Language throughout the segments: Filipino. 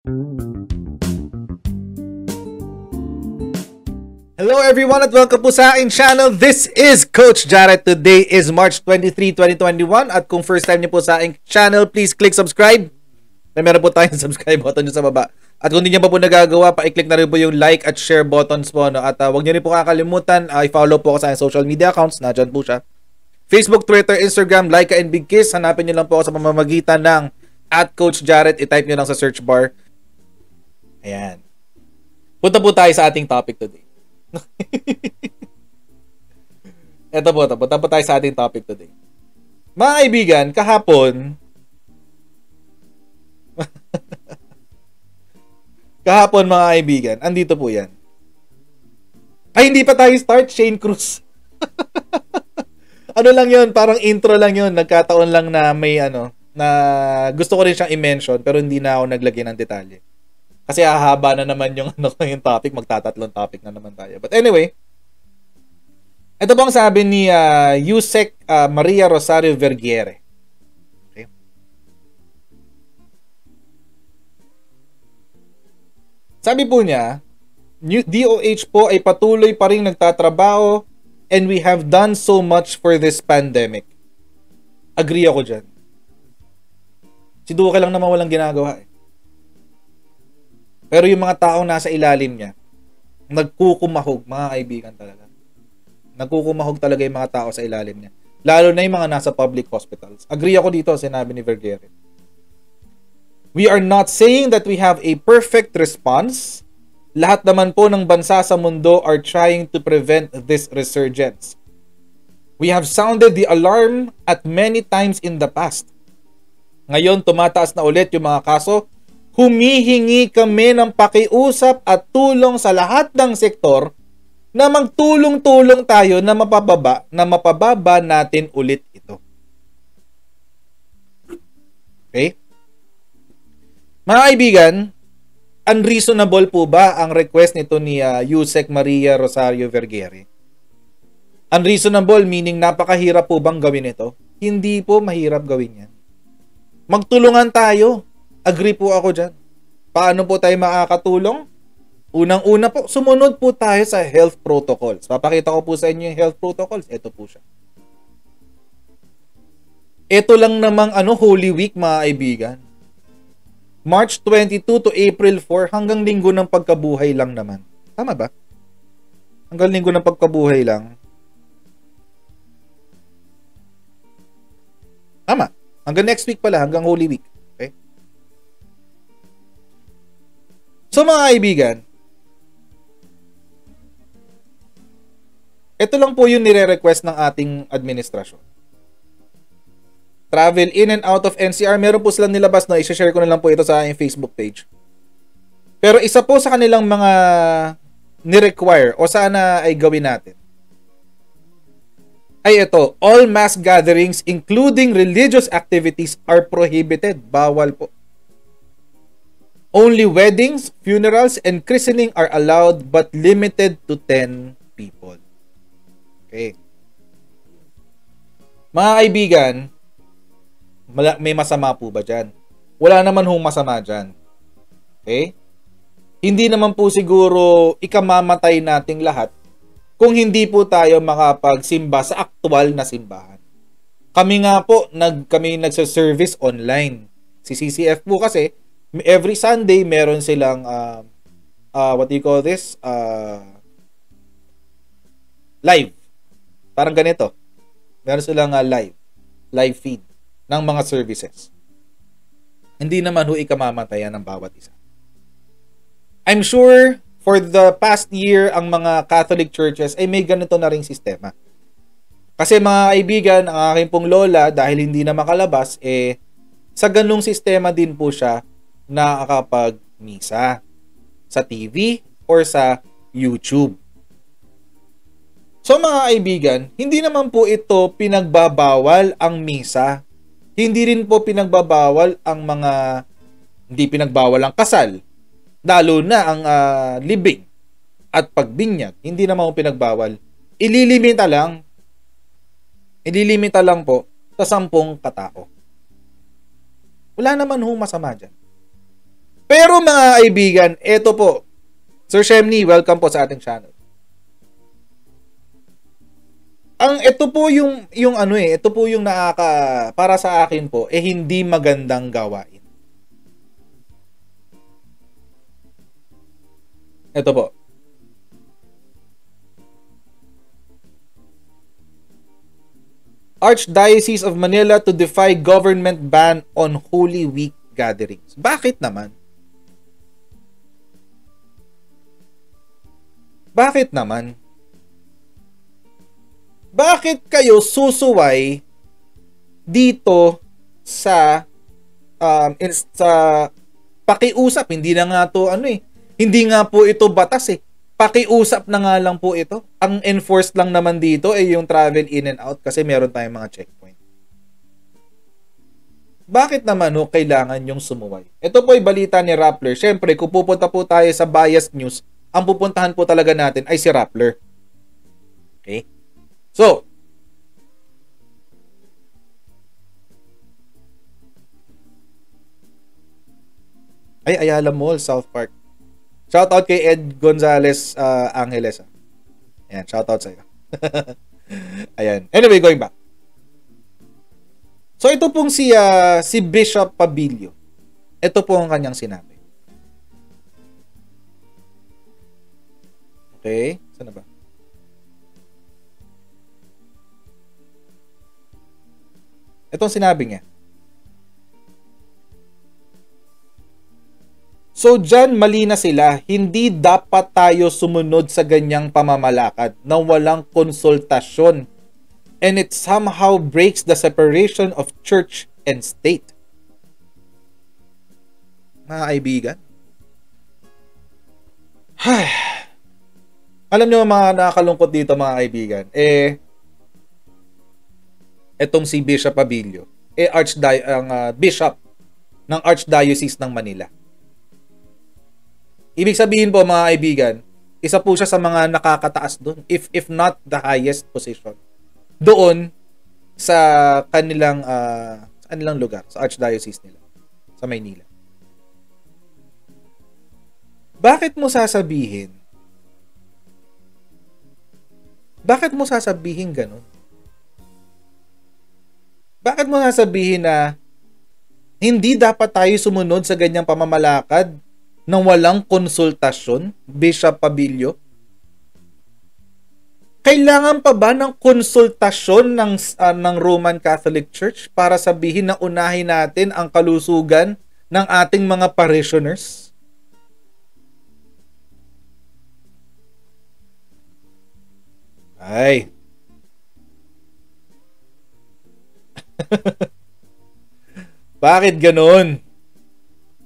Hello everyone at welcome po sa aking channel. This is Coach Jared. Today is March 23, 2021 at kung first time niyo po sa aking channel, please click subscribe. Meron po tayong subscribe button sa baba. At kung hindi niyo pa po nagagawa, pa-click na rin po yung like at share buttons po. No? At huwag niyo rin po kakalimutan, i-follow po ako sa aking social media accounts. Nadyan po siya. Facebook, Twitter, Instagram, Laika and Big Kiss. Hanapin niyo lang po ako sa pamamagitan ng @CoachJared. I-type niyo lang sa search bar. Ayan. Punta po tayo sa ating topic today. Ito po, punta po tayo sa ating topic today. Mga kaibigan, kahapon mga kaibigan, andito po yan. Ay, hindi pa tayo start, Shane Cruz. Ano lang yun, parang intro lang yun. Nagkataon lang na may na gusto ko rin siyang i-mention pero hindi na ako naglagay ng detalye. Kasi hahaba na naman yung yung topic, magtatatlong topic na naman tayo. But anyway, ito pong sabi ni Yusek Maria Rosario Vergiere. Okay. Sabi po niya, DOH po ay patuloy pa rin nagtatrabaho and we have done so much for this pandemic. Agree ako dyan. Si Duque lang naman walang ginagawa eh. Pero yung mga taong nasa ilalim niya, nagkukumahog, mga kaibigan talaga. Nagkukumahog talaga yung mga tao sa ilalim niya. Lalo na yung mga nasa public hospitals. Agree ako dito, sinabi ni Vergere. We are not saying that we have a perfect response. Lahat naman po ng bansa sa mundo are trying to prevent this resurgence. We have sounded the alarm at many times in the past. Ngayon, tumataas na ulit yung mga kaso. Humihingi kami ng pakiusap at tulong sa lahat ng sektor na magtulong-tulong tayo na mapababa natin ulit ito. Okay? Mga kaibigan, unreasonable po ba ang request nito ni Yusek Maria Rosario Vergiere? Unreasonable meaning napakahirap po bang gawin ito? Hindi po mahirap gawin yan. Magtulungan tayo. Agree po ako dyan. Paano po tayo makakatulong? Unang-una po, sumunod po tayo sa health protocols. Papakita ko po sa inyo yung health protocols. Ito po siya. Ito lang namang Holy Week, mga kaibigan. March 22 to April 4, hanggang linggo ng pagkabuhay lang naman. Tama ba? Hanggang linggo ng pagkabuhay lang. Tama. Hanggang next week pala, hanggang Holy Week. So mga kaibigan, ito lang po yung nire-request ng ating administrasyon. Travel in and out of NCR, meron po silang nilabas na i-share ko na lang po ito sa aking Facebook page. Pero isa po sa kanilang mga ni-require o sana ay gawin natin ay ito, all mass gatherings including religious activities are prohibited. Bawal po. Only weddings, funerals, and christening are allowed but limited to 10 people. Okay. Mga kaibigan, may masama po ba dyan? Wala naman hong masama dyan. Okay? Hindi naman po siguro ikamamatay nating lahat kung hindi po tayo makapagsimba sa aktual na simbahan. Kami nga po, kami nagsa-service online. Si CCF po kasi, every Sunday, meron silang, what do you call this? Live. Parang ganito. Meron silang live feed ng mga services. Hindi naman ho ikamamatayan ng bawat isa. I'm sure, for the past year, ang mga Catholic churches ay may ganito na ring sistema. Kasi mga kaibigan, ang aking pong lola, dahil hindi na makalabas, sa ganung sistema din po siya nakakapag-misa sa TV or sa YouTube. So mga kaibigan, hindi naman po ito pinagbabawal ang misa. Hindi rin po pinagbabawal ang hindi pinagbawal ang kasal. Lalo na ang libing at pagbinyag. Hindi naman po pinagbawal. Ililimita lang po sa 10 katao. Wala naman ho masama dyan. Pero mga kaibigan, eto po. Sir Shemni, welcome po sa ating channel. Ito po yung ano ito po yung para sa akin po hindi magandang gawain. Ito po. Archdiocese of Manila to defy government ban on Holy Week gatherings. Bakit naman? Bakit naman? Bakit kayo susuway dito sa pakiusap? Hindi na nga to hindi nga po ito batas pakiusap na nga lang po ito. Ang enforced lang naman dito yung travel in and out kasi meron tayong mga checkpoint. Bakit naman kailangan yung sumuway? Ito po ay balita ni Rappler. Siyempre, kung pupunta po tayo sa biased news, ang pupuntahan po talaga natin ay si Rappler. Okay? So, Ayala Mall, South Park. Shoutout kay Ed Gonzalez Angeles. Ayan, shoutout sa iyo. Ayan. Anyway, going back. So, ito pong si Bishop Pabilio. Ito po ang kanyang sinabi. Okay? Saan na ba? Itong sinabi niya. So dyan mali na sila, hindi dapat tayo sumunod sa ganyang pamamalakad na walang konsultasyon. And it somehow breaks the separation of church and state. Mga kaibigan. Alam niyo mga nakakalungkot dito mga kaibigan, etong si Bishop Pabilio, Bishop ng Archdiocese ng Manila. Ibig sabihin po mga kaibigan, isa po siya sa mga nakakataas doon, if not the highest position. Doon sa kanilang lugar, sa Archdiocese nila, sa Maynila. Bakit mo sasabihin? Bakit mo sasabihin ganun? Bakit mo sasabihin na hindi dapat tayo sumunod sa ganyang pamamalakad nang walang konsultasyon, Bishop Pabilio? Kailangan pa ba ng konsultasyon ng Roman Catholic Church para sabihin na unahin natin ang kalusugan ng ating mga parishioners? Ay. Bakit ganun?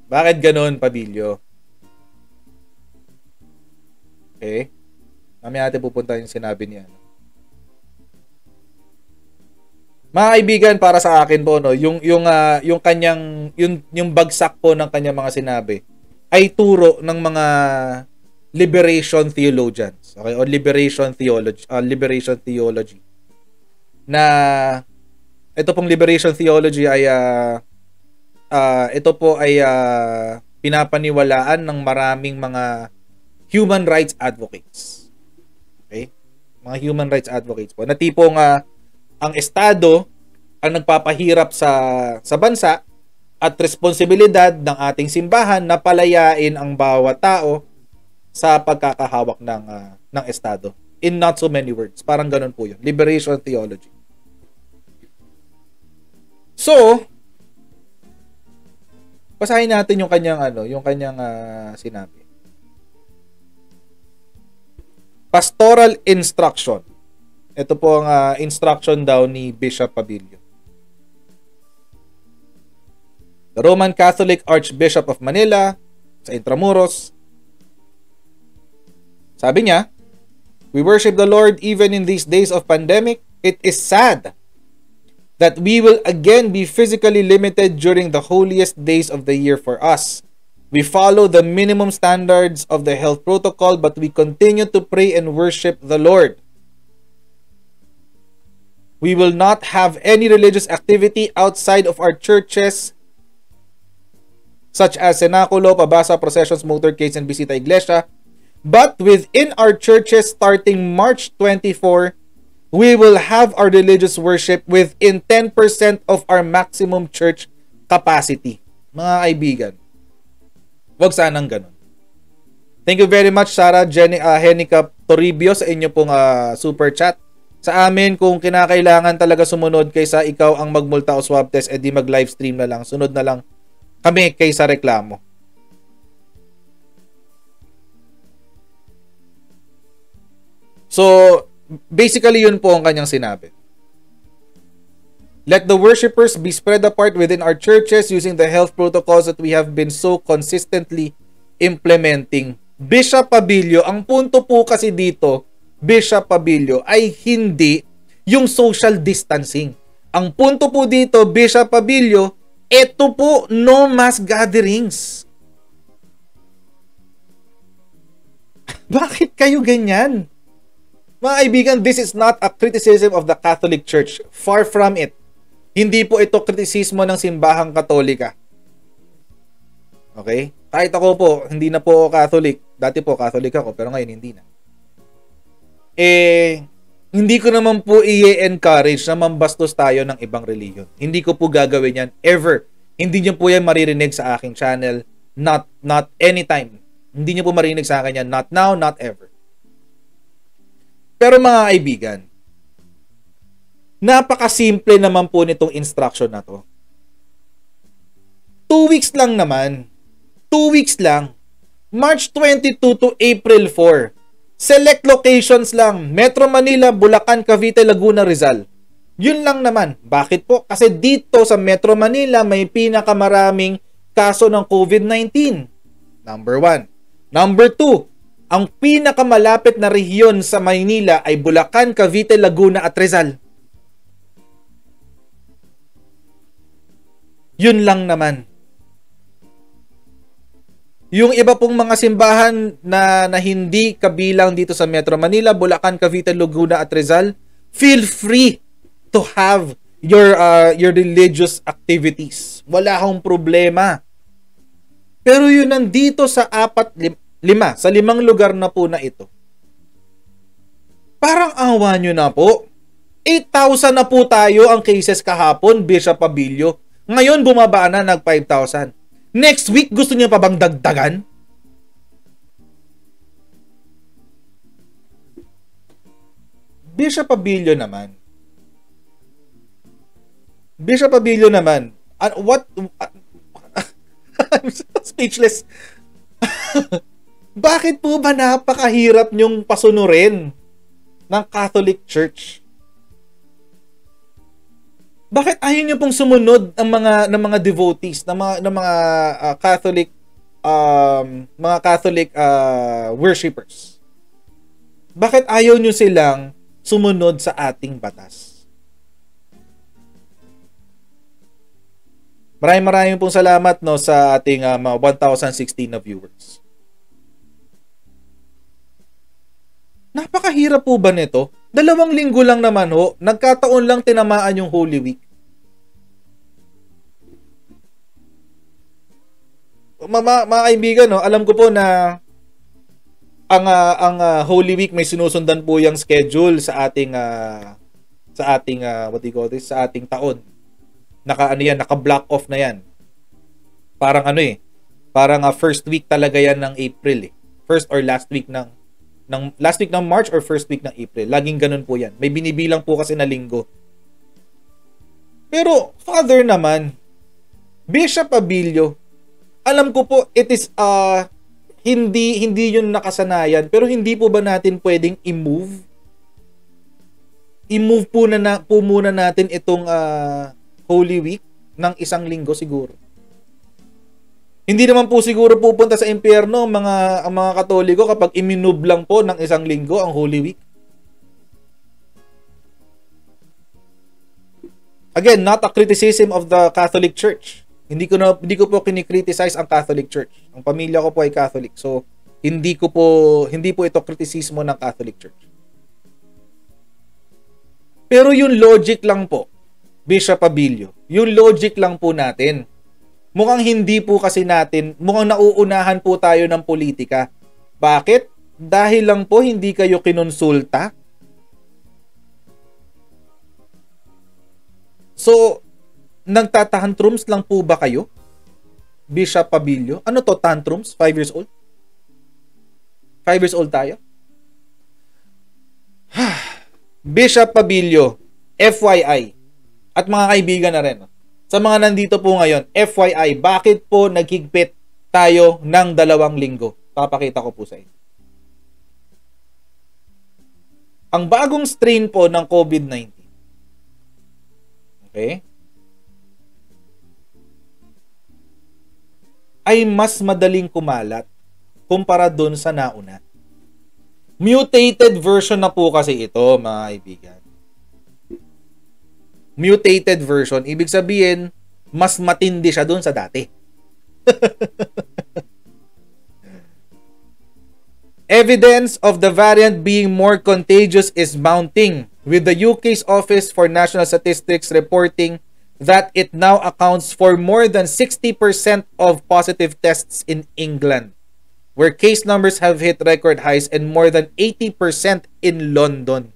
Bakit ganun, Pabilio? Okay? Mamaya natin pupunta yung sinabi niya. Mga kaibigan, para sa akin po yung kanyang yung bagsak po ng kanyang mga sinabi ay turo ng mga liberation theologians, okay? O liberation theology. Na ito pong liberation theology ay ito po ay pinapaniwalaan ng maraming mga human rights advocates. Okay? Mga human rights advocates po. Na tipong ang Estado ang nagpapahirap sa bansa at responsibilidad ng ating simbahan na palayain ang bawat tao sa pagkakahawak ng Estado. In not so many words. Parang ganun po yun. Liberation theology. So, basahin natin yung kanyang sinabi. Pastoral instruction. Ito po ang instruction daw ni Bishop Pabilio. The Roman Catholic Archbishop of Manila sa Intramuros. Sabi niya, we worship the Lord even in these days of pandemic. It is sad that we will again be physically limited during the holiest days of the year for us. We follow the minimum standards of the health protocol, but we continue to pray and worship the Lord. We will not have any religious activity outside of our churches such as cenaculo, pabasa, processions, motorcades, and bisita iglesia. But within our churches starting March 24, we will have our religious worship within 10% of our maximum church capacity. Mga kaibigan, wag sanang ganun. Thank you very much, Sarah Henica Toribio, sa inyo pong super chat. Sa amin, kung kinakailangan talaga sumunod kaysa ikaw ang magmulta o swab test, edi mag-live stream na lang. Sunod na lang kami kaysa reklamo. So, basically yun po ang kanyang sinabi. Let the worshipers be spread apart within our churches using the health protocols that we have been so consistently implementing. Bishop Pabilio, ang punto po kasi dito, Bishop Pabilio, ay hindi yung social distancing. Ang punto po dito, Bishop Pabilio, ito po, no mass gatherings. Bakit kayo ganyan? Mga kaibigan, this is not a criticism of the Catholic Church. Far from it. Hindi po ito kritisismo ng simbahang Katolika. Okay? Kahit ako po, hindi na po Catholic. Dati po Catholic ako, pero ngayon hindi na. Hindi ko naman po i-encourage na mambastos tayo ng ibang religion. Hindi ko po gagawin yan. Ever. Hindi niyo po yan maririnig sa aking channel. Not anytime. Hindi niyo po maririnig sa akin yan. Not now, not ever. Pero mga kaibigan, napakasimple naman po nitong instruction na to. 2 weeks lang naman. 2 weeks lang. March 22 to April 4. Select locations lang. Metro Manila, Bulacan, Cavite, Laguna, Rizal. Yun lang naman. Bakit po? Kasi dito sa Metro Manila may pinakamaraming kaso ng COVID-19. Number 1. Number 2. Ang pinakamalapit na rehiyon sa Maynila ay Bulacan, Cavite, Laguna at Rizal. Yun lang naman. Yung iba pong mga simbahan na hindi kabilang dito sa Metro Manila, Bulacan, Cavite, Laguna at Rizal, feel free to have your religious activities. Wala akong problema. Pero yun nandito sa 5 lugar na po na ito. Parang awa nyo na po. 8,000 na po tayo ang cases kahapon, Bishop Pabilio. Ngayon bumaba na, nag 5,000. Next week, gusto niyo pa bang dagdagan? Bishop Pabilio naman. Bishop Pabilio naman. What? I'm so speechless. Bakit po ba napakahirap nyong pasunurin ng Catholic Church? Bakit ayaw niyo pong sumunod ng mga devotees, ng mga Catholic worshipers? Bakit ayaw niyo silang sumunod sa ating batas? Maraming pong salamat no sa ating mga 1,016 na viewers. Napakahirap po ba nito? 2 linggo lang naman ho, nagkataon lang tinamaan yung Holy Week. Mga kaibigan, no, alam ko po na ang Holy Week may sinusundan po yung schedule sa ating what do you call this, sa ating taon. Naka-block off na yan. Parang parang first week talaga yan ng April eh. First or last week ng March or first week ng April. Laging ganun po yan. May binibilang po kasi na linggo. Pero, Father naman, Bishop Pabilio, alam ko po, it is, hindi yun nakasanayan, pero hindi po ba natin pwedeng i-move? I-move po muna natin itong Holy Week ng 1 linggo siguro. Hindi naman po siguro pupunta sa impyerno ang mga Katoliko kapag iminub lang po ng 1 linggo ang Holy Week. Again, not a criticism of the Catholic Church. Hindi ko po kinikriticize ang Catholic Church. Ang pamilya ko po ay Catholic. So, hindi po ito kritisismo ng Catholic Church. Pero yung logic lang po, Bishop Pabilio, yung logic lang po natin. Mukhang hindi po kasi natin, mukhang nauunahan po tayo ng politika. Bakit? Dahil lang po hindi kayo kinonsulta. So, nagtatantrums lang po ba kayo? Bishop Pabilio? Ano to, tantrums? 5 years old? 5 years old tayo? Bishop Pabilio, FYI, at mga kaibigan na rin, sa mga nandito po ngayon, FYI, bakit po naghigpit tayo ng 2 linggo? Papakita ko po sa inyo. Ang bagong strain po ng COVID-19, okay, ay mas madaling kumalat kumpara dun sa nauna. Mutated version na po kasi ito, mga kaibigan. Mutated version, ibig sabihin, mas matindi siya dun sa dati. Evidence of the variant being more contagious is mounting, with the UK's Office for National Statistics reporting that it now accounts for more than 60% of positive tests in England, where case numbers have hit record highs, and more than 80% in London.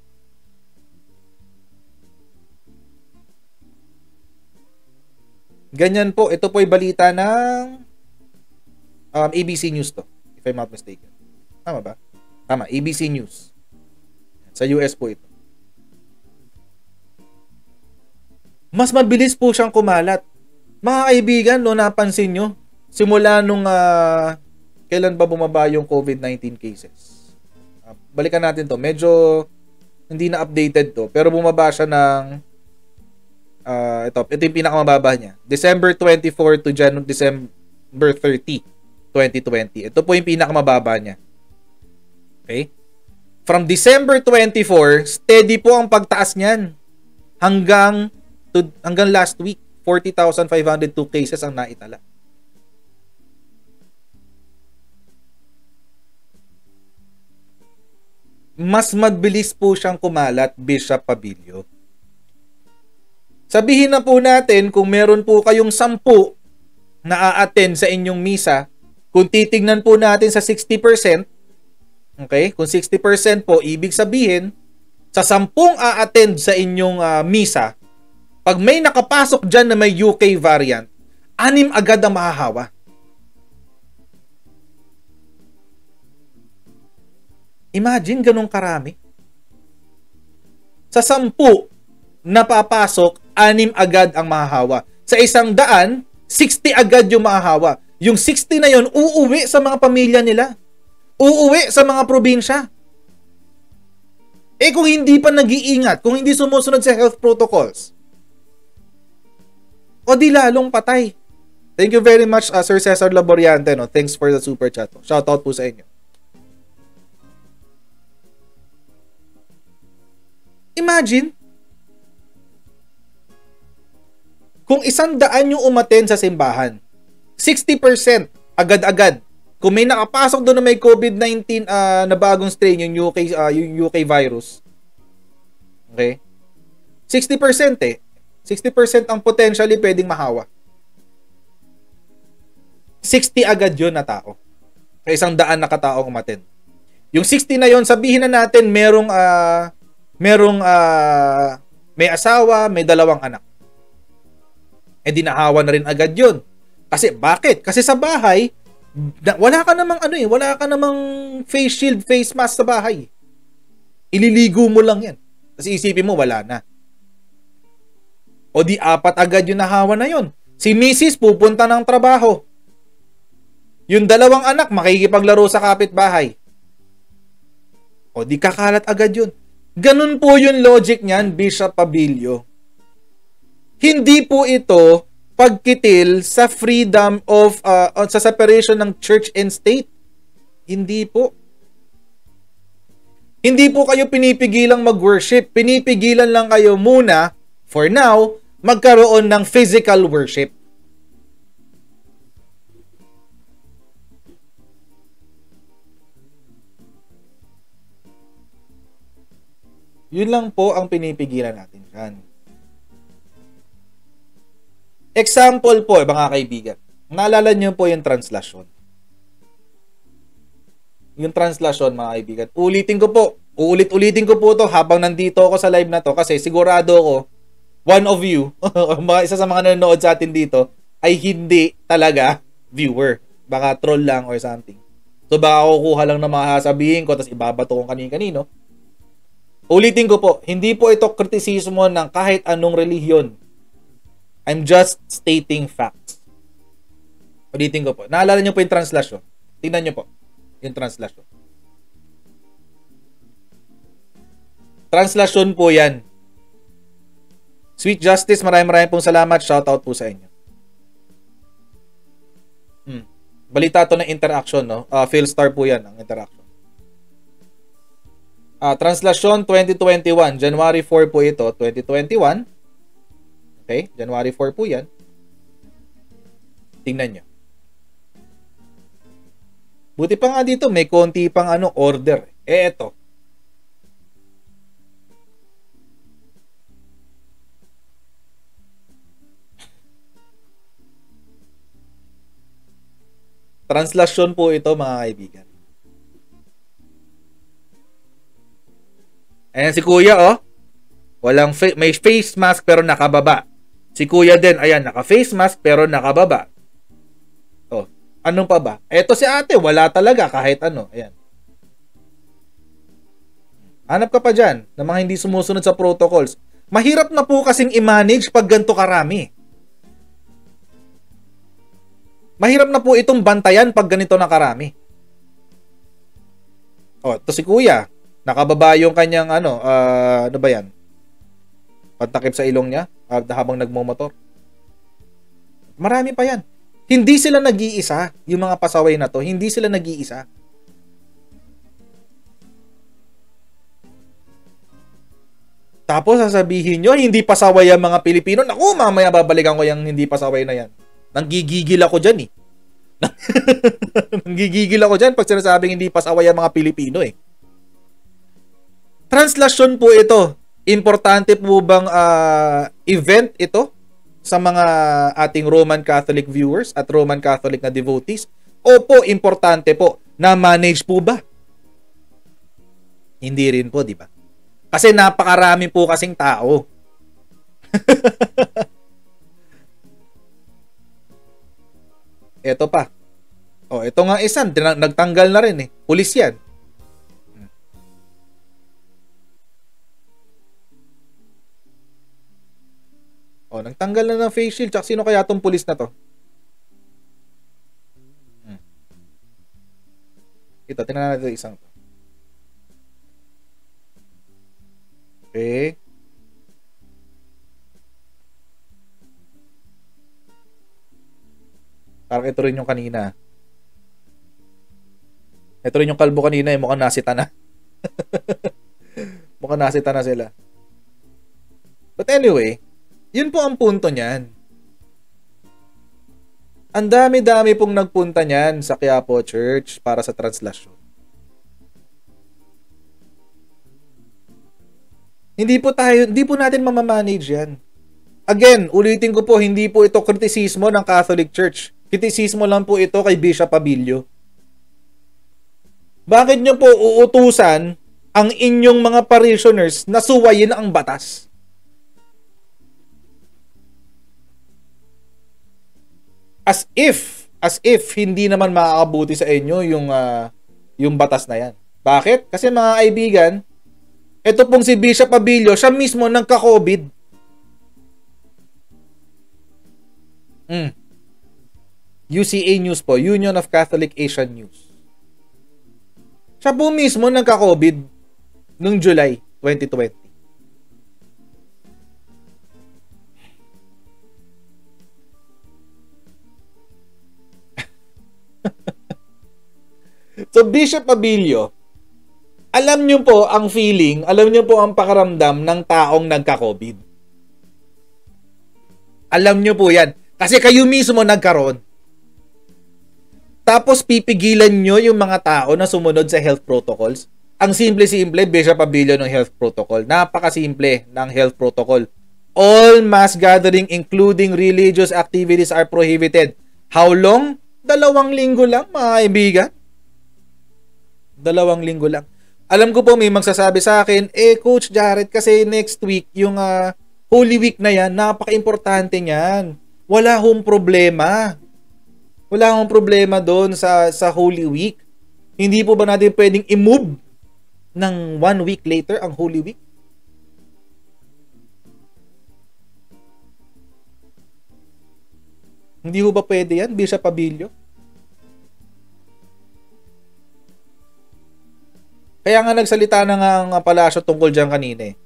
Ganyan po. Ito po ay balita ng ABC News to, if I'm not mistaken. Tama ba? Tama, ABC News. Sa US po ito. Mas mabilis po siyang kumalat. Mga kaibigan, no, napansin nyo, simula nung kailan ba bumaba yung COVID-19 cases? Balikan natin to. Medyo hindi na updated to, pero bumaba siya ng ito yung pinakamababa niya. December 24 to December 30, 2020. Ito po yung pinakamababa niya. Okay? From December 24, steady po ang pagtaas niyan hanggang last week, 40,502 cases ang naitala. Mas mabilis po siyang kumalat, Bishop Pabilio. Sabihin na po natin kung meron po kayong 10 na a-attend sa inyong misa, kung titignan po natin sa 60%, okay, kung 60% po, ibig sabihin, sa 10 a-attend sa inyong misa, pag may nakapasok dyan na may UK variant, 6 agad ang mahahawa. Imagine ganun karami. Sa 10 na papasok, 6 agad ang mahahawa. Sa 100, 60 agad yung mahahawa. Yung 60 na yon uuwi sa mga pamilya nila. Uuwi sa mga probinsya. Eh kung hindi pa nag-iingat, kung hindi sumusunod sa health protocols, o di lalong patay. Thank you very much, Sir Cesar Laboriante. No? Thanks for the super chat. Shoutout po sa inyo. Imagine, kung 100 yung umaten sa simbahan, 60% agad-agad. Kung may nakapasok doon na may COVID-19 na bagong strain, yung UK virus. Okay? 60% eh. 60% ang potentially pwedeng mahawa. 60 agad yun na tao. Sa 100 na kataong umaten. Yung 60 na yon, sabihin na natin merong may asawa, may 2 anak. Eh di nahawa na rin agad yun. Kasi bakit? Kasi sa bahay, wala ka namang face shield, face mask sa bahay. Ililigo mo lang yan. Kasi isipin mo, wala na. O di 4 agad yung nahawa na yun. Si Mrs. pupunta ng trabaho. Yung 2 anak, makikipaglaro sa kapitbahay. O di kakalat agad yun. Ganun po yung logic niyan, Bishop Pabilio. Hindi po ito pagkitil sa freedom of sa separation ng church and state. Hindi po. Hindi po kayo pinipigilang mag-worship. Pinipigilan lang kayo muna, for now, magkaroon ng physical worship. Yun lang po ang pinipigilan natin dyan. Example po, mga kaibigan. Naalala niyo po yung translasyon. Yung translasyon, mga kaibigan. Uulit-ulitin ko po to habang nandito ako sa live na to kasi sigurado ako, one of you, isa sa mga nanonood sa atin dito, ay hindi talaga viewer. Baka troll lang or something. So baka kukuha lang ng mga sasabihin ko tapos ibabato kong kanino-kanino. Ulitin ko po, hindi po ito kritisismo ng kahit anong relihiyon. I'm just stating facts. Ulitin ko po. Naalala niyo po yung translasyon. Tingnan niyo po yung translasyon. Translasyon po yan. Sweet Justice, maraming pong salamat. Shoutout po sa inyo. Balita to ng interaction, no? Philstar po yan, ang interaction. Translasyon 2021. January 4 po ito. 2021. Okay? January 4 po yan. Tingnan nyo. Buti pa nga dito, may konti pang order. Eto. Translasyon po ito, mga kaibigan. Ayan si Kuya, oh. May face mask pero nakababa. Si Kuya din, ayan, naka-face mask pero nakababa. Oh, anong pa ba? Eto si ate, wala talaga kahit ano. Ayan. Hanap ka pa dyan ng mga hindi sumusunod sa protocols. Mahirap na po kasing i-manage pag ganito karami. Mahirap na po itong bantayan pag ganito na karami. Oh, ito si Kuya. Nakababa yung kanyang ano ba yan? Pantakip sa ilong niya habang nagmomotor. Marami pa yan. Hindi sila nag-iisa, yung mga pasaway na to. Hindi sila nag-iisa. Tapos sasabihin nyo, hindi pasaway ang mga Pilipino. Naku, mamaya babalikan ko yung hindi pasaway na yan. Nanggigigil ako dyan eh. Nanggigigil ako dyan pag sinasabing hindi pasaway ang mga Pilipino eh. Translasyon po ito. Importante po bang event ito sa mga ating Roman Catholic viewers at Roman Catholic na devotees? Opo, importante po. Na-manage po ba? Hindi rin po, di ba? Kasi napakarami po kasing tao. Ito pa. Oh, ito nga isan, nagtanggal na rin eh. Pulis yan. Oh, nagtanggal na ng face shield. Tsaka sino kaya tong pulis na to? Ito, tingnan natin isang to. Okay. Parang ito rin yung kanina. Ito rin yung kalbo kanina eh. Mukhang nasita na. Mukhang nasita na sila. But anyway, yun po ang punto niyan. Ang dami-dami pong nagpunta niyan sa Quiapo Church para sa translasyon. Hindi po natin mamamanage yan. Again, ulitin ko po, hindi po ito kritisismo ng Catholic Church. Kritisismo lang po ito kay Bishop Abilio. Bakit nyo po uutusan ang inyong mga parishioners na suwayin ang batas? As if hindi naman makakabuti sa inyo yung batas na yan. Bakit? Kasi mga kaibigan, ito pong si Bishop Abilio, siya mismo nagka-COVID. UCA News po, Union of Catholic Asian News. Siya po mismo nagka-COVID noong July 2020. So Bishop Abilio, alam niyo po ang feeling, alam niyo po ang pakaramdam ng taong nagka-COVID. Alam niyo po yan. Kasi kayo mismo nagkaroon. Tapos pipigilan nyo yung mga tao na sumunod sa health protocols. Ang simple-simple, Bishop Abilio ng health protocol. Napakasimple ng health protocol. All mass gathering including religious activities are prohibited. How long? 2 linggo lang, mga kaibigan. 2 linggo lang. Alam ko po may magsasabi sa akin, Coach Jared, kasi next week, yung Holy Week na yan, napaka-importante niyan. Wala hong problema. Wala hong problema doon sa Holy Week. Hindi po ba natin pwedeng i-move ng 1 week later ang Holy Week? Hindi ho ba pwede yan, Bishop Abilio? Kaya nga nagsalita na nga ang palasyo tungkol dyan kanina eh.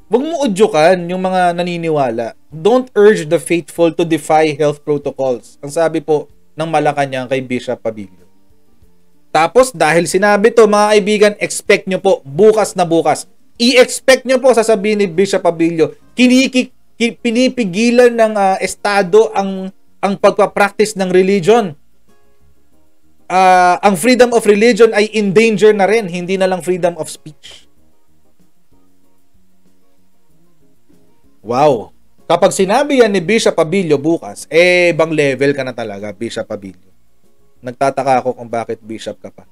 Huwag mo udyukan yung mga naniniwala. Don't urge the faithful to defy health protocols. Ang sabi po ng Malacanang kay Bishop Abilio. Tapos dahil sinabi to, mga kaibigan, expect nyo po bukas na bukas. I-expect nyo po, sasabihin ni Bishop Abilio, pinipigilan ng estado ang pagpapractice ng religion. Ang freedom of religion ay in danger na rin, hindi na lang freedom of speech. Wow. Kapag sinabi yan ni Bishop Abilio bukas, bang level ka na talaga, Bishop Abilio. Nagtataka ako kung bakit bishop ka pa.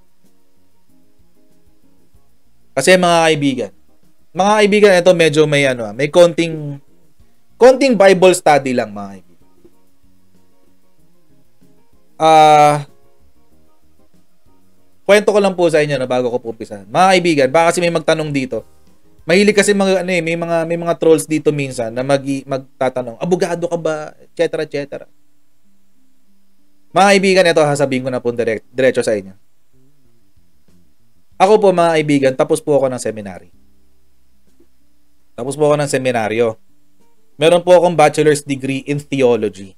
Kasi mga kaibigan, ito medyo may may konting Bible study lang, mga kaibigan. Kwento ko lang po sa inyo bago ko pumpisahan. Mga kaibigan, baka kasi may magtanong dito. Mahilig kasi may mga trolls dito minsan na magtatanong, abogado ka ba, etc. Mga kaibigan, ito sasabihin ko na po diretso sa inyo. Ako po, mga kaibigan, tapos po ako ng seminary. Tapos po ako ng seminaryo. Meron po akong bachelor's degree in theology.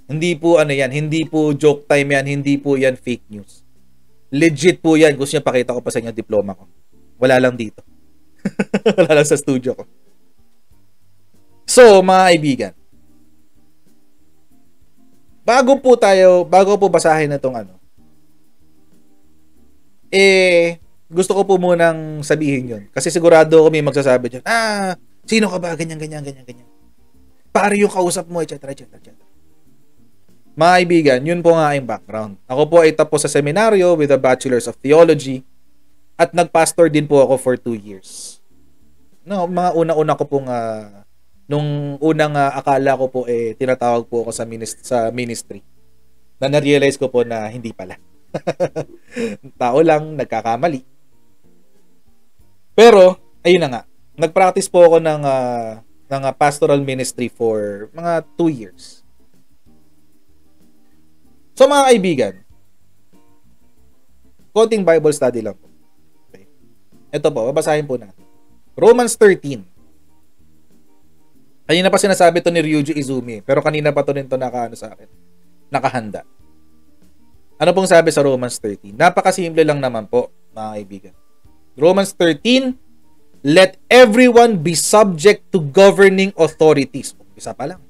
Hindi po hindi po joke time yan, hindi po yan fake news. Legit po yan. Gusto niyo pakita ko pa sa inyo diploma ko. Wala lang dito. Wala lang sa studio ko. So, mga kaibigan, bago po basahin na itong gusto ko po munang sabihin yun. Kasi sigurado ako may magsasabi dyan, sino ka ba? Ganyan. Pare yung kausap mo, etc. Mga kaibigan, yun po nga aking background. Ako po ay tapos sa seminaryo with a Bachelor's of Theology at nagpastor din po ako for 2 years. No, mga una-una ko pong nung unang akala ko po tinatawag po ako sa ministry. Na na-realize ko po na hindi pala. Tao lang, nagkakamali. Pero, ayun na nga. Nag-practice po ako ng pastoral ministry for mga 2 years. So mga kaibigan, konting Bible study lang po. Okay. Ito po, babasahin po natin. Romans 13. Kanina pa sinasabi to ni Ryuji Izumi, pero kanina pa to nito sa akin. Nakahanda. Ano pong sabi sa Romans 13? Napakasimple lang naman po, mga kaibigan. Romans 13, let everyone be subject to governing authorities. Isa pa lang.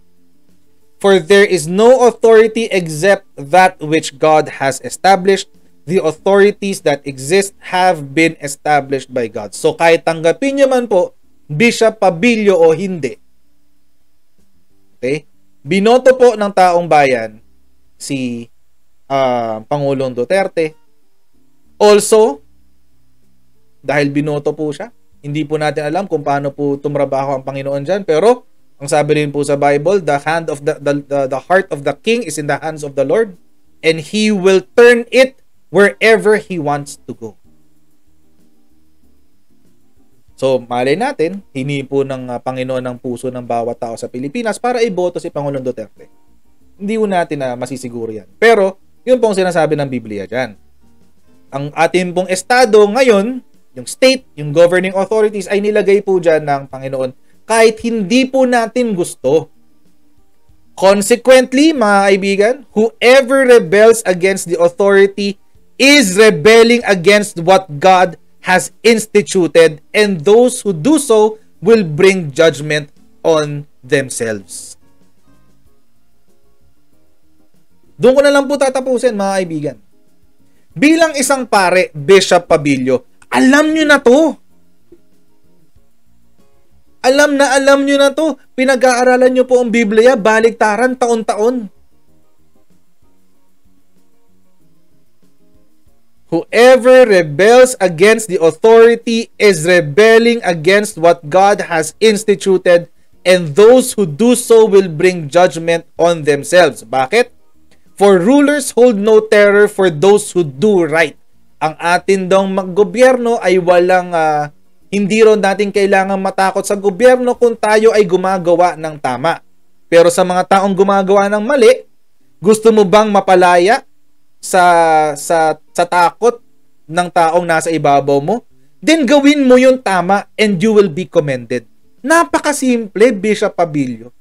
For there is no authority except that which God has established. The authorities that exist have been established by God. So kahit tanggapin niyo man po, Bishop Abilio o hindi. Okay? Binoto po ng taong bayan si Pangulong Duterte. Also, dahil binoto po siya, hindi po natin alam kung paano po tumrabaho ang Panginoon dyan, pero ang sabi rin po sa Bible, the heart of the king is in the hands of the Lord, and He will turn it wherever He wants to go. So, malay natin, hini po ng Panginoon ng puso ng bawat tao sa Pilipinas para iboto si Pangulong Duterte. Hindi po natin na masisiguro yan. Pero, yun pong sinasabi ng Biblia dyan. Ang ating pong estado ngayon, yung state, yung governing authorities, ay nilagay po dyan ng Panginoon kahit hindi po natin gusto. Consequently, mga kaibigan, whoever rebels against the authority is rebelling against what God has instituted, and those who do so will bring judgment on themselves. Doon ko na lang po tatapusin, mga kaibigan. Bilang isang pare, Bishop Abilio, alam nyo na to. Alam nyo na to. Pinag-aaralan nyo po ang Biblia, baliktaran taon-taon. Whoever rebels against the authority is rebelling against what God has instituted, and those who do so will bring judgment on themselves. Bakit? For rulers hold no terror for those who do right. Ang atin dong gobyerno ay hindi ron natin kailangan matakot sa gobyerno kung tayo ay gumagawa ng tama. Pero sa mga taong gumagawa ng mali, gusto mo bang mapalaya sa takot ng taong nasa ibabaw mo? Then gawin mo yung tama and you will be commended. Napakasimple, Bishop Abilio.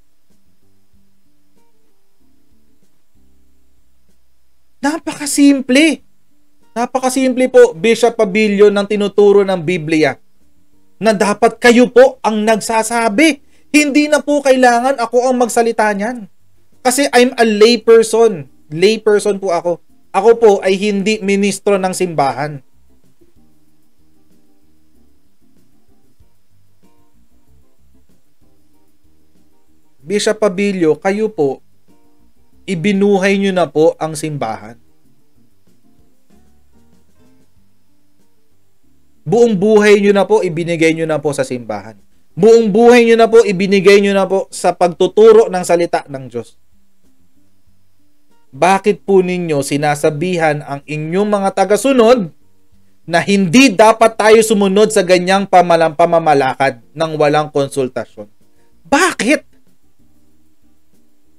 Napakasimple. Napakasimple po, Bishop Abilio, ng tinuturo ng Biblia na dapat kayo po ang nagsasabi. Hindi na po kailangan ako ang magsalita niyan. Kasi I'm a lay person. Lay person po ako. Ako po ay hindi ministro ng simbahan. Bishop Abilio, kayo po, ibinuhay nyo na po ang simbahan. Buong buhay nyo na po, ibinigay nyo na po sa simbahan. Buong buhay nyo na po, ibinigay nyo na po sa pagtuturo ng salita ng Diyos. Bakit po ninyo sinasabihan ang inyong mga tagasunod na hindi dapat tayo sumunod sa ganyang pamamalakad ng walang konsultasyon? Bakit?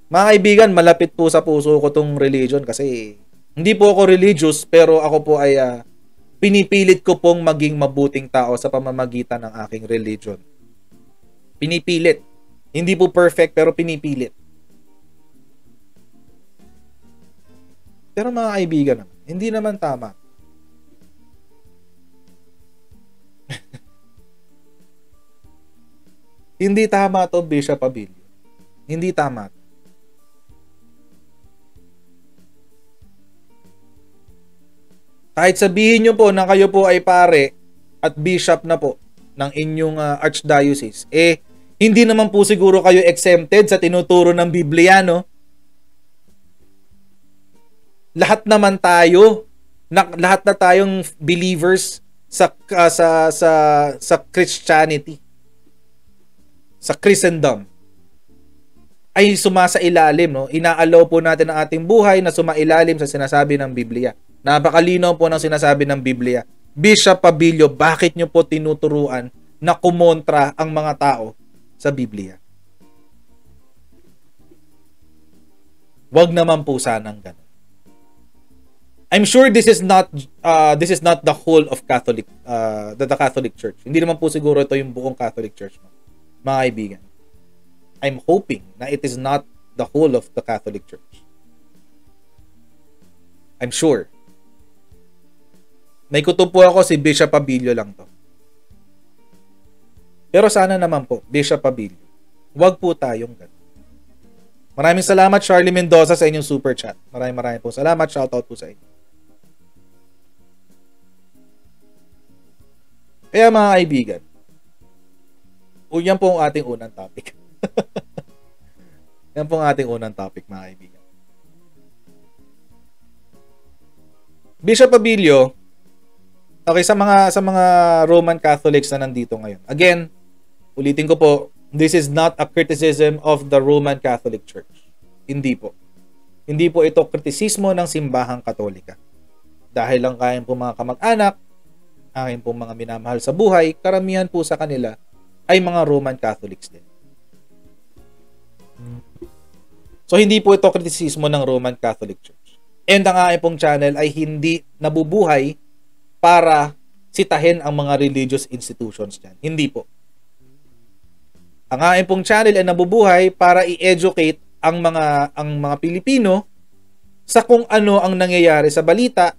Mga kaibigan, malapit po sa puso ko tong religion kasi hindi po ako religious, pero ako po ay pinipilit ko pong maging mabuting tao sa pamamagitan ng aking religion. Pinipilit. Hindi po perfect, pero pinipilit. Pero mga kaibigan, hindi naman tama. Hindi tama to, Bishop Abilio. Hindi tama. Kahit sabihin nyo po na kayo po ay pare at bishop na po ng inyong archdiocese, hindi naman po siguro kayo exempted sa tinuturo ng Biblia, no? Lahat naman tayo, lahat na tayong believers sa Christianity, sa Christendom, ay sumasailalim, no? Inaalaw po natin ang ating buhay na sumailalim sa sinasabi ng Biblia. Napakalinaw po ng sinasabi ng Biblia. Bishop Abilio, bakit nyo po tinuturuan na kumontra ang mga tao sa Biblia? Wag naman po sanang ganun. I'm sure this is not the whole of Catholic the Catholic Church. Hindi naman po siguro ito yung buong Catholic Church, mga kaibigan. I'm hoping na it is not the whole of the Catholic Church. I'm sure. May kutob po ako, si Bishop Abilio lang to. Pero sana naman po, Bishop Abilio, wag po tayong ganun. Maraming salamat, Charlie Mendoza, sa inyong super chat. Maraming po salamat. Shoutout po sa inyo. Kaya mga kaibigan, yan po ang ating unang topic. Yan po ang ating unang topic, mga kaibigan. Bishop Abilio, okay, sa mga Roman Catholics na nandito ngayon. Again, ulitin ko po, this is not a criticism of the Roman Catholic Church. Hindi po. Hindi po ito kritisismo ng simbahang Katolika. Dahil lang kayan po mga kamag-anak, akin po mga minamahal sa buhay, karamihan po sa kanila ay mga Roman Catholics din. So, hindi po ito kritisismo ng Roman Catholic Church. And ang aking pong channel ay hindi nabubuhay para sitahin ang mga religious institutions dyan. Hindi po. Ang aking pong channel ay nabubuhay para i-educate ang mga Pilipino sa kung ano ang nangyayari sa balita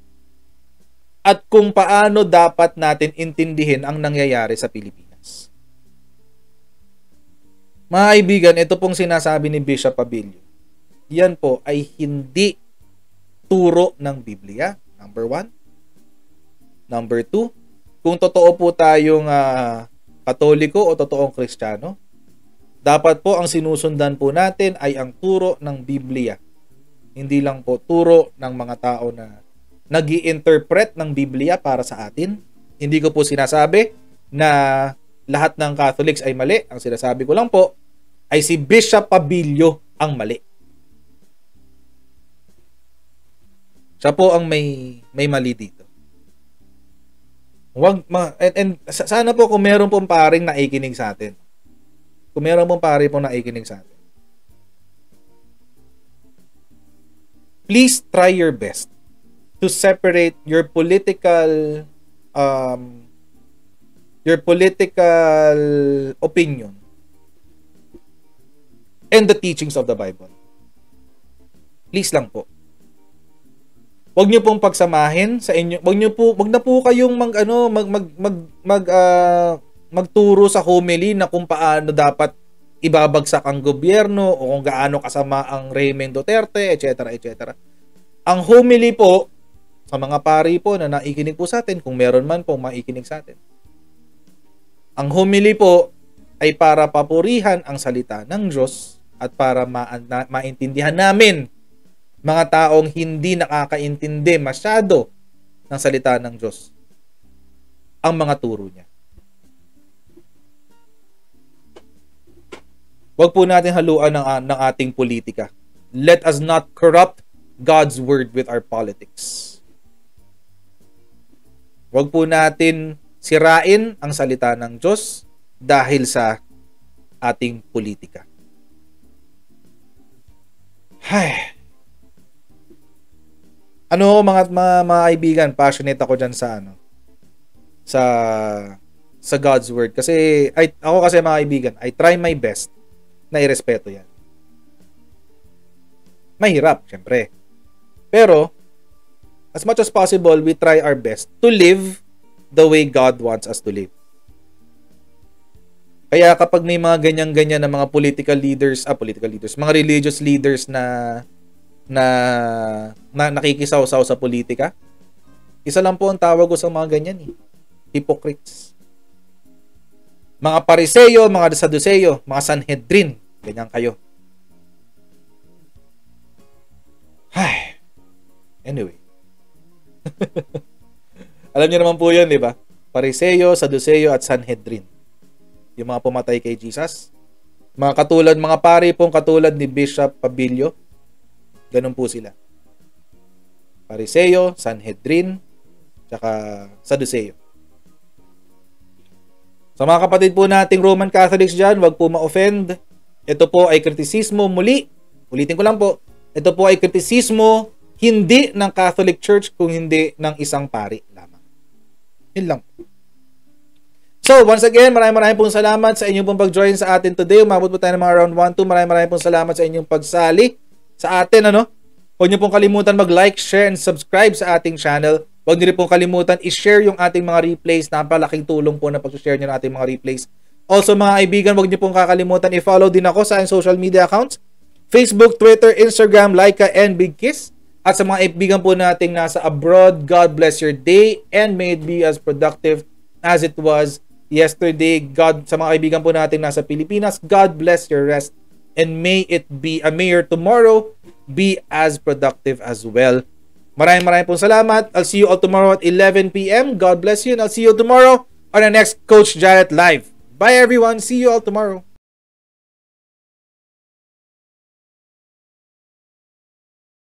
at kung paano dapat natin intindihin ang nangyayari sa Pilipinas. Mga kaibigan, ito pong sinasabi ni Bishop Abilio. Yan po ay hindi turo ng Biblia, number 1. Number 2, kung totoo po tayong Katoliko o totoong Kristiyano, dapat po ang sinusundan po natin ay ang turo ng Biblia. Hindi lang po turo ng mga tao na nag-i-interpret ng Biblia para sa atin. Hindi ko po sinasabi na lahat ng Catholics ay mali. Ang sinasabi ko lang po ay si Bishop Pabilio ang mali. Siya po ang may mali dito. Sana po kung meron pong paring naikinig sa atin. Kung meron pong pare pong naikinig sa atin. Please try your best to separate your political opinion and the teachings of the Bible. Please lang po. Huwag niyo pong pagsamahin sa inyo. Wag na po kayong magturo sa homily na kung paano dapat ibabagsak ang gobyerno o kung gaano kasama ang régimen Duterte, etc., etc. Ang homily po sa mga pari po na naikinig po sa atin, kung meron man pong maikinig sa atin. Ang homily po ay para papurihan ang salita ng Diyos at para maintindihan namin mga taong hindi nakakaintindi masyado ng salita ng Diyos ang mga turo niya. Huwag po natin haluan ng ating politika. Let us not corrupt God's word with our politics. Huwag po natin sirain ang salita ng Diyos dahil sa ating politika. Hay. Mga kaibigan, passionate ako dyan sa sa God's word. Kasi ako mga kaibigan, I try my best na irespeto yan. Mahirap, syempre. Pero, as much as possible, we try our best to live the way God wants us to live. Kaya kapag may mga ganyan-ganyan na mga political leaders, mga religious leaders na nakikisaw-saw sa politika, isa lang po ang tawag ko sa mga ganyan hypocrites. Mga Pariseo, mga Saduceo, mga Sanhedrin, ganyan kayo. Ay. Anyway. Alam niyo naman po 'yan, di ba? Pariseo, Saduceo at Sanhedrin. Yung mga pumatay kay Jesus. Mga pari pong katulad ni Bishop Pabilio. Ganun po sila. Pariseo, Sanhedrin, tsaka Saduceo. Sa mga kapatid po nating Roman Catholics dyan, wag po ma-offend. Ito po ay kritisismo muli. Ulitin ko lang po. Ito po ay kritisismo hindi ng Catholic Church kung hindi ng isang pari lamang. Yun lang. So, once again, maraming pong salamat sa inyong pong pag-join sa atin today. Umabot po tayo ng mga round 1, 2. Maraming pong salamat sa inyong pagsali sa atin. Huwag niyo pong kalimutan mag-like, share, and subscribe sa ating channel. Huwag niyo rin pong kalimutan i-share yung ating mga replays. Napalaking tulong po na pag-share niyo ng ating mga replays. Also, mga kaibigan, huwag niyo pong kakalimutan i-follow din ako sa aking social media accounts. Facebook, Twitter, Instagram, Laika, and Big Kiss. At sa mga kaibigan po nating nasa abroad, God bless your day and may it be as productive as it was yesterday. Sa mga kaibigan po nating nasa Pilipinas, God bless your rest and may your tomorrow be as productive as well. Maraming pong salamat. I'll see you all tomorrow at 11 p.m. God bless you and I'll see you tomorrow on the next Coach Jarrett Live. Bye everyone. See you all tomorrow.